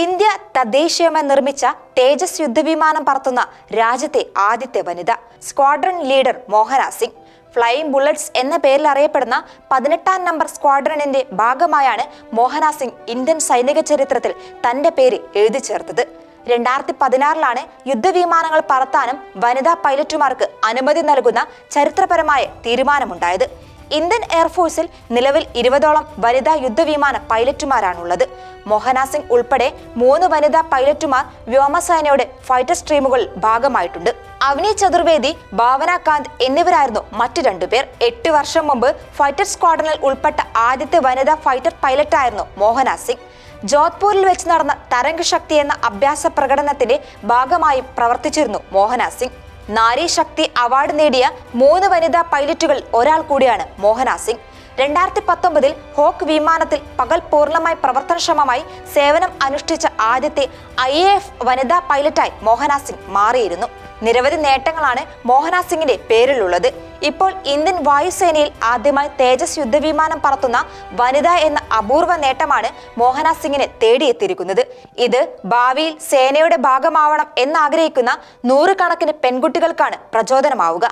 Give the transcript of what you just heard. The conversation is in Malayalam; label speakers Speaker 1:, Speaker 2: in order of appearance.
Speaker 1: ഇന്ത്യ തദ്ദേശീയമായി നിർമ്മിച്ച തേജസ് യുദ്ധവിമാനം പറത്തുന്ന രാജ്യത്തെ ആദ്യത്തെ വനിത സ്ക്വാഡ്രൺ ലീഡർ മോഹന സിംഗ്. ഫ്ലൈയിങ് ബുള്ളറ്റ്സ് എന്ന പേരിൽ അറിയപ്പെടുന്ന 18ാം നമ്പർ സ്ക്വാഡ്രണിന്റെ ഭാഗമായാണ് മോഹന സിംഗ് ഇന്ത്യൻ സൈനിക ചരിത്രത്തിൽ തന്റെ പേര് എഴുതി ചേർത്തത്. 2016 യുദ്ധവിമാനങ്ങൾ പറത്താനും വനിതാ പൈലറ്റുമാർക്ക് അനുമതി നൽകുന്ന ചരിത്രപരമായ തീരുമാനമുണ്ടായത്. ഇന്ത്യൻ എയർഫോഴ്സിൽ നിലവിൽ 20ഓളം വനിതാ യുദ്ധവിമാന പൈലറ്റുമാരാണുള്ളത്. മോഹന സിംഗ് ഉൾപ്പെടെ 3 വനിതാ പൈലറ്റുമാർ വ്യോമസേനയുടെ ഫൈറ്റർ സ്ട്രീമുകളിൽ ഭാഗമായിട്ടുണ്ട്. അവനി ചതുർവേദി, ഭാവന കാന്ത് എന്നിവരായിരുന്നു മറ്റു 2 പേർ. 8 വർഷം മുമ്പ് ഫൈറ്റർ സ്ക്വാഡ്രണിൽ ഉൾപ്പെട്ട ആദ്യത്തെ വനിതാ ഫൈറ്റർ പൈലറ്റായിരുന്നു മോഹന സിംഗ്. ജോധ്പൂരിൽ വെച്ച് നടന്ന തരംഗ് ശക്തി എന്ന അഭ്യാസ പ്രകടനത്തിന്റെ ഭാഗമായി പ്രവർത്തിച്ചിരുന്നു മോഹന സിംഗ്. നാരി ശക്തി അവാർഡ് നേടിയ 3 വനിതാ പൈലറ്റുകൾ ഒരാൾ കൂടിയാണ് മോഹന സിംഗ്. 2019 ഹോക്ക് വിമാനത്തിൽ പകൽ പൂർണ്ണമായി പ്രവർത്തനക്ഷമമായി സേവനം അനുഷ്ഠിച്ച ആദ്യത്തെ IAF വനിതാ പൈലറ്റായി മോഹന സിംഗ് മാറിയിരുന്നു. നിരവധി നേട്ടങ്ങളാണ് മോഹന സിംഗിന്റെ പേരിലുള്ളത്. ഇപ്പോൾ ഇന്ത്യൻ വായുസേനയിൽ ആദ്യമായി തേജസ് യുദ്ധവിമാനം പറത്തുന്ന വനിത എന്ന അപൂർവ നേട്ടമാണ് മോഹന സിംഗിനെ തേടിയെത്തിയിരിക്കുന്നത്. ഇത് ഭാവിയിൽ സേനയുടെ ഭാഗമാവണം എന്നാഗ്രഹിക്കുന്ന 100 കണക്കിന് പെൺകുട്ടികൾക്കാണ് പ്രചോദനമാവുക.